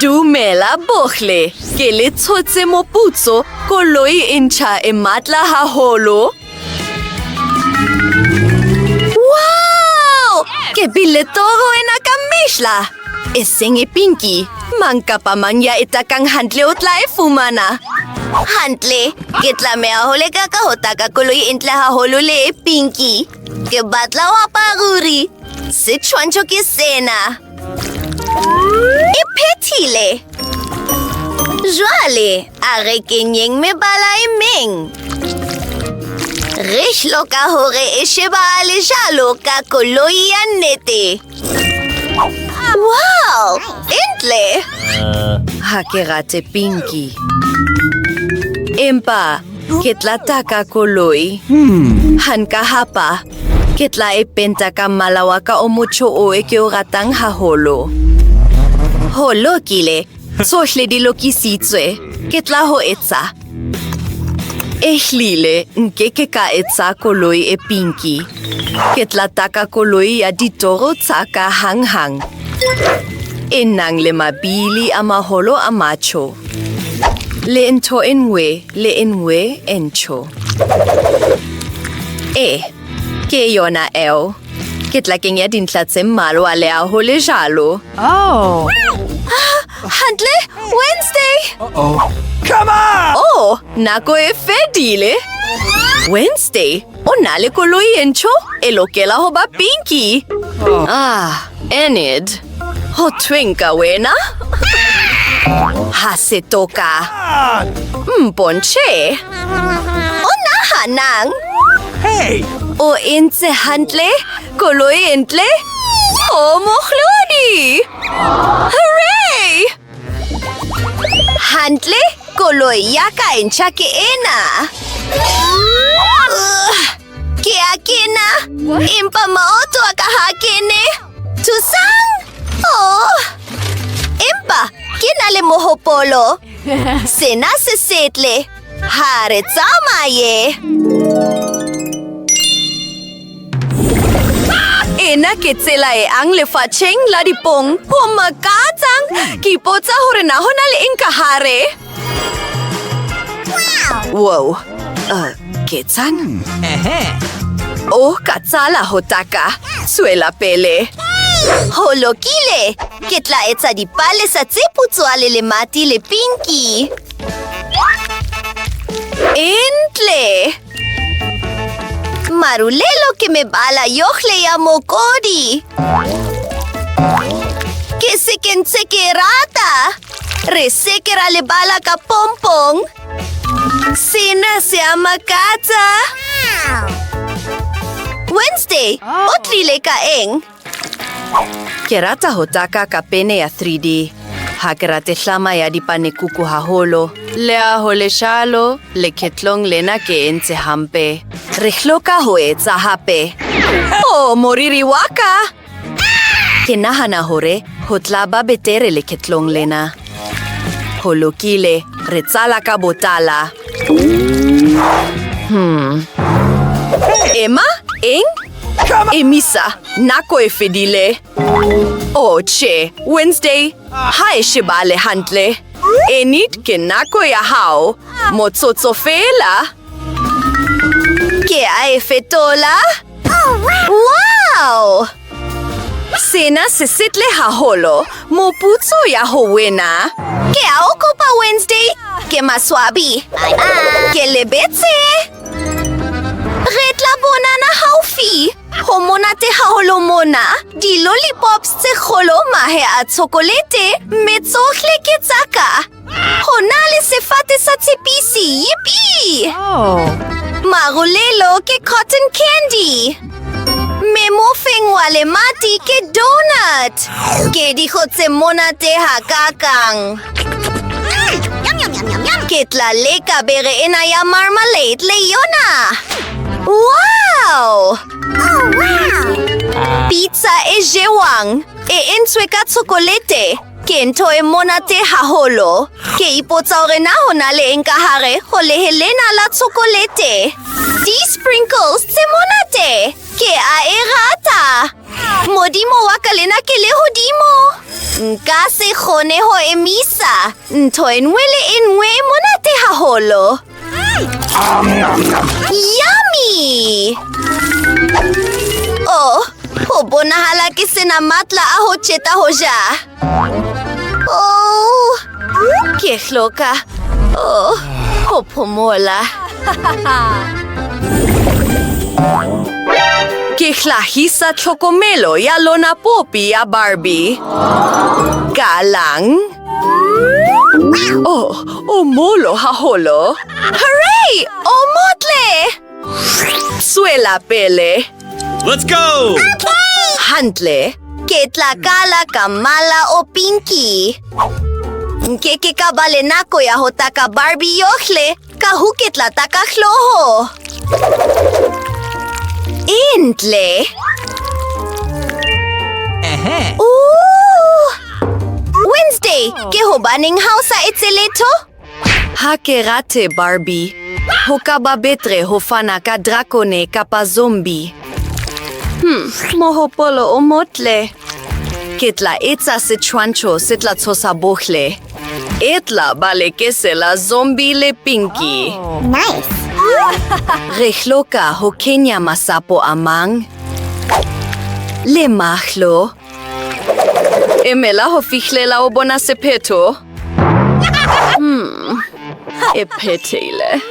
Dumela bohle, ke le tshotse moputso koloi e ntjha e matla haholo. Wow! Ke bile toro ena ka mehla. E seng e pinky. Mang kapa mang ya etakang hantle o tla e fumana. Hantle, ke tlameha ho leka ka ho taka koloi e ntle haholo le e pinky. Ke batla ho aparuri. Setshwantsho ke sena. E phethile. Jwale, a re kenyeng mebala e meng. Re hloka hore e shebahale jalo ka koloi ya nnete. Wow! Entle! Ha ke rate pinky. Empa, ke tla taka koloi. Han ka hapa, ke tla e penta ka mmala wa ka o motsho o e ke o ratang haholo. Ho lokile, tsohle di lokisitswe. Ke tla ho etsa. Ehlile, nkeke ka etsa koloi e pinky. Ke tla taka koloi ya ditoro tsa ka hang-hang. E nang le mabili a maholo a macho. Le ntho e nngwe e ntsho. Ke yona eo. Ke tla kenya dintlha tse mmalwa le a ho le jalo. Oh. Hantle, Wednesday! Uh-oh. Come on! Oh, nako e fedile. Wednesday, o na le koloi e ntjho e lokela ho ba pinky. Enid, ho twinka wena? Ha se toka. Mponche. O nahanang. Hey! O entse hantle, koloi e ntle. O mohlodi! Hooray! Hantle, koloi ya ka e ntjha ke ena. Ke a kena, empa maoto a ka ha kene. Thusang! Empa, ke na le mohopolo. Sena se setle. Ha re tsamaye. Ena ke tsela e ang lefatsheng la dipong. Ho makatsang! Ke ipotsa hore na hona le eng ka hare. Wow! Ketsan? Oh, ka tsala ho taka. Tswela pele. Ho lokile! Ke tla etsa dipalesa tse putswale le mati le pinky. Entle! Marulelo ke mebala yohle ya mokodi. Ke sekentse ke rata. Re sekera le bala ka pompong. Sena se a makatsa. Wednesday, o tlile ka eng? Ke rata ho taka ka pene ya 3D. Ha ke rate hlama ya dipanekuku haholo. Le a ho le shalo, le ketlong lena ke entse hampe. Re hloka ho etsa hape. Oh, moriri wa ka! Ke nahana hore ho tla ba betere le ketlong lena. Ho lokile, re tsala ka botala. Emma, eng? Emisa, nako e fedile. Oh, che, Wednesday, ha e shebale hantle. Enid ke nako ya hao. Motsotso fela. Ke a e fetola? Wow! Sena se setle haholo. Moputso ya ho wena. Ke a o kopa Wednesday. Ke maswabi. Ke lebetse. Re tla bonana haufi. Ho monate haholo mona. Di-lollipops tse kgolo mahe a tsokolete. Mme tsohle ke tsaka. Ho na le sefate sa tshepisi. Yippee! Oh. Marulelo ke cotton candy. Memofeng wa le mati ke donut. Ke dijo tse monate hakakang. Ke tla leka bere ena ya marmalade le yona. Wow! Pizza e jewang. E entswe ka tsokolete. Ke ntho e monate haholo. Ke ipotsa hore na ho na le eng ka hare ho lehelena la tsokolete. Di-sprinkles tse monate. Ke a e rata. Modimo wa ka lena ke le hodimo. Nka se kgone ho emisa. Ntho e nngwe le e nngwe e monate haholo. Yummy! Oh, ho bonahala ke sena matla a ho tjeta ho ja. Oh, ke hloka. Oh, ho phomola. Ke hlahisa tlhokomelo ya lona popi ya Barbie. Galang. Oh, molo haholo. Hooray! O motle! Suela pele. Let's go! Hantle. Ke tla kala ka mala o pinky. Ke ka bale nako ya ho taka Barbie yohle. Ka hu ke tla taka hloho. Intle. Wednesday, ke hobaneng ha o sa etse letho? Ha ke rate Barbie. Ho ka ba betre ho fana ka dracone kapa zombie. Mohopolo o motle. Ke tla etsa setshwantsho se tla tshosa bohle. E tla balekesela zombie le Pinky. Nice. Re hloka ho kenya masapo a mang. Le mahlo. Emela ho fihlela o bona sephetho. E phethile.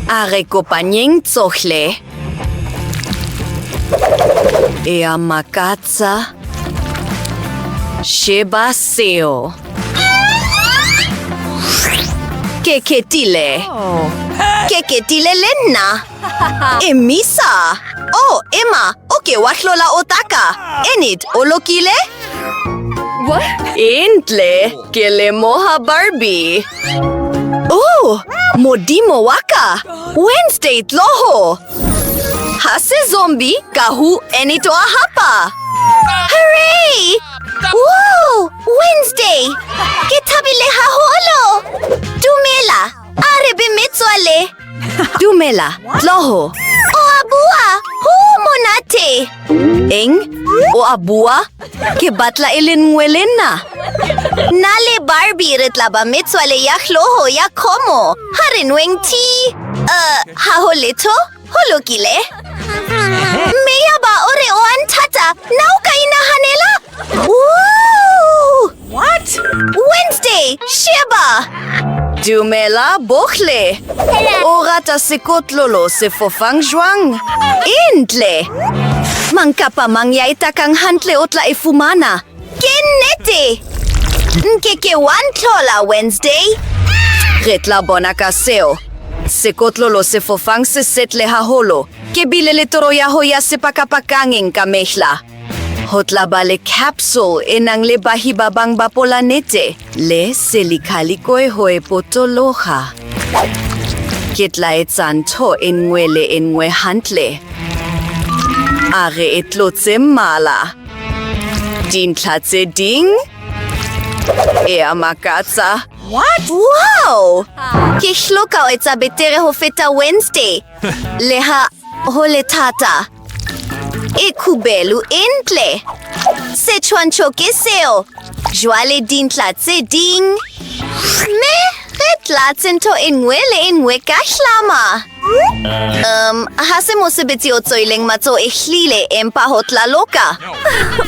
A re kopanyeng tsohle. E a makatsa. Sheba seo. Ke ketile. Ke ketile le nna. Emisa. Oh, Emma, okay, wahlola otaka. Enid, o lokile? What? Intle, ke le moha Barbie. Oh, modimo waka. Wednesday tloho. Hase zombie, kahu enitoa hapa. Hooray! Woo! Wednesday! Ke thabile haholo. Dumela, arebe metswale. Dumela, tloho. O abua, ho monate. Eng? O abua? Ke batla e le nngwe le nna. Na le Barbie re tla ba metswale ya hloho ya khomo. Ha re nweng tea. Ha ho letho? Ho lokile? Mme ya ba o re o anthata na o ka inahanela? Woo! What? Wednesday, sheba! Dumela bohle. O rata sekotlolo se fofang jwang. Intle. Mangkapa mangyaita kang hantle o tla e fumana. Ke nnete. Nkeke wantlola Wednesday. Re tla bona ka seo. Sekotlolo se fofang se setle haholo. Ke bile le toro ya ho ya sepakapakangeng ka mehla. Ho tla ba le capsule e nang le bahi ba bang ba polanete. Le selikalikoi ho e potoloha. Ke tla etsa ntho e nngwe le e nngwe hantle. A re e tlotse mmala. Dintlha tse ding? E a makatsa. What? Wow! Ke hloka ho etsa betere ho feta Wednesday. Le ha ho le thata. E kubelu intle. Setshwantsho ke seo. Jwale dintlha tse ding. Me re tlatse ntho e nngwe le e nngwe ka hlama. Ha se mosebetsi o tswileng matso e hlile empa ho tla loka.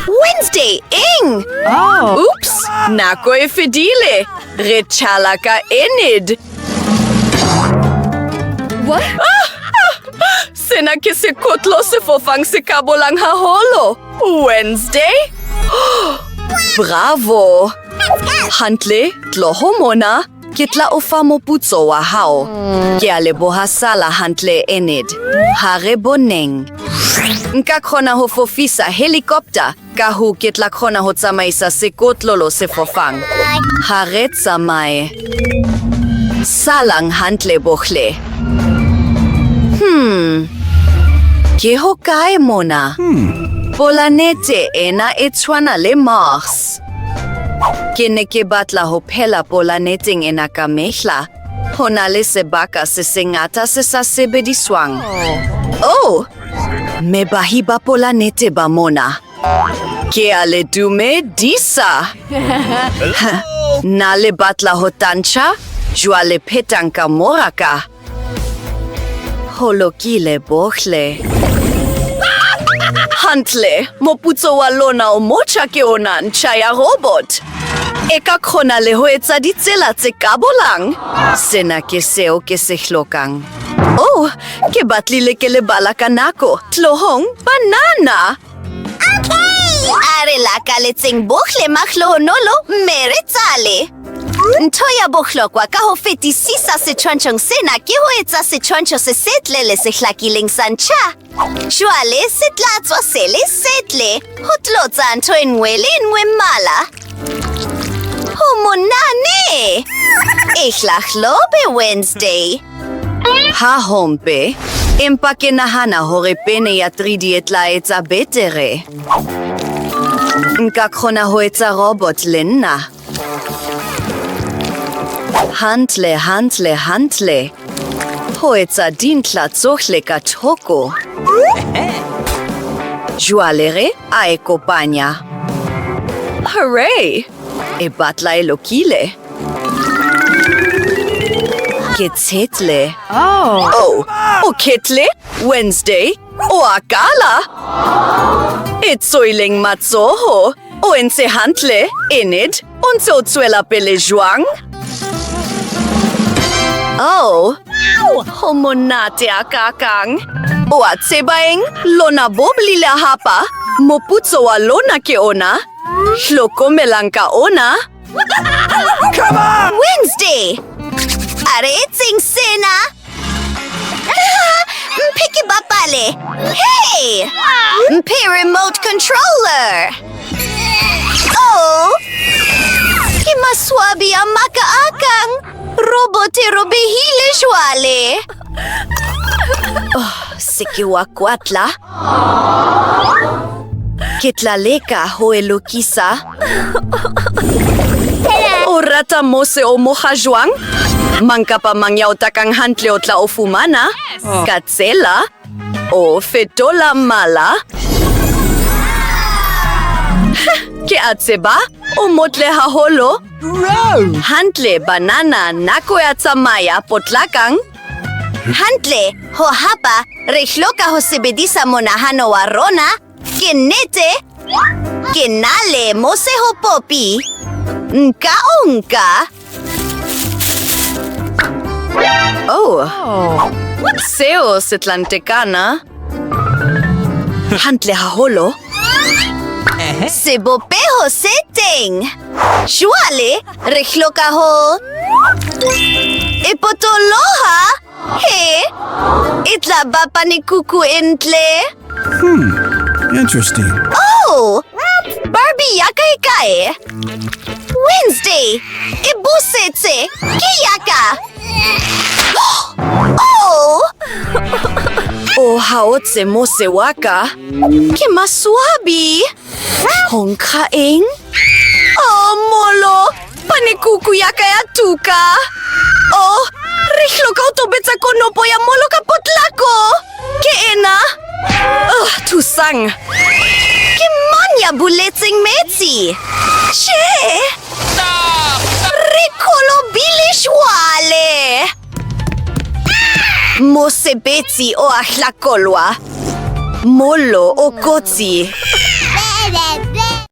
Wednesday, eng! Oh. Oops! Nako e fedile. Re tshala ka Enid. What? Sena ke sekotlo se fofang se kabolang haholo. Wednesday? Bravo! Hantle, tloho mona. Ke tla o fa moputso wa hao. Ke a leboha sala hantle Enid. Ha re boneng. Nka kgona ho fofisa helikopter. Ka hu ke tla kgona ho tsamaisa sekotlolo se fofang. Ha re tsamaye. Salang hantle bohle. Ke hokae mona? Polanete ena e tshwana le Mars. Ke ne ke batla ho phela polaneteng ena ka mehla. Hona le sebaka se sengata se sa sebediswang. Oh! May bahi ba planete ba mona? Ke a le dumedisa! Na le batla ho tantsha? Jwa le petang ka mora ka? Holokile bohle. Hantle, moputso wa lona o mocha ke ona ntjha ya robot. E ka kgona le ho etsa ditsela tse kabolang. Sena ke seo ke se hlokang. Oh, ke batlile ke le bala ka nako. Tlohong banana. Are la kaletseng bohle mahlohonolo mere tsale. Ntho ya bohlokwa ka ho fetisisa setshwantshong sena ke ho etsa setshwantsho se setle le se hlakileng sa ntjha. Jwale se tla tswa se le setle ho tlotsa ntho e nngwe le nngwe mmala. Ho monane! E hlahlobe Wednesday. Ha hompe, empa ke nahana hore pene ya 3D e tla etsa betere. Nka kgona ho etsa robot le nna. Hantle. Ho etsa dintlha tsohle ka thoko. Jwale re a e kopanya. Hooray! E batla e lokile. Ke tshetle. Oh. O ketle? Wednesday? O akala? E tsoileng matsoho. O entse hantle, enid, o ntse o tswela pele jwang? Oh, ho monate a kakang. O a tsebaeng, lona boblile hapa. Moputso wa lona ke ona. Hlokomelang ka ona. Come on! Wednesday! Are etseng sena? Mpeke bapale! Hey! Mpe remote controller! Oh! Ke maswabi ang makaakang! Robotero behile jwale! Sikiwa kwatla. Kitlaleka ho elokisa. O rata mose o moha jwang? Manka pa mangyaw takang hantle o tla o fumana. Katsela. O fetola mala. Ke atseba? O motle haholo. Hantle banana nako ya tsamaya potlakang. Hantle, ho hapa, re hloka ho sebedisa monahano wa rona. Ke nnete, ke nale mose ho popi. Nka o nka. Oh, seo se tlantekana. Hantle haholo. Sebopeho se teng. Jwale, re hloka ho e potoloha. He, e tla bapa ni kuku entle. Interesting. Oh, Barbie ya kae? Wednesday, e busetse. Ke yaka. Oh! O haotse mose waka. Ke maswabi. Hongkaeng. Oh, molo. Panekuku yaka ya tuka. Oh, re hloka ho tobetsa konopo ya molo ka potlako. Ke ena. Oh, thusang. Ke mang ya buletseng metsi? Che! Re kolobile jwale. Mosebetsi o a hlakolwa. Molo o kotsi.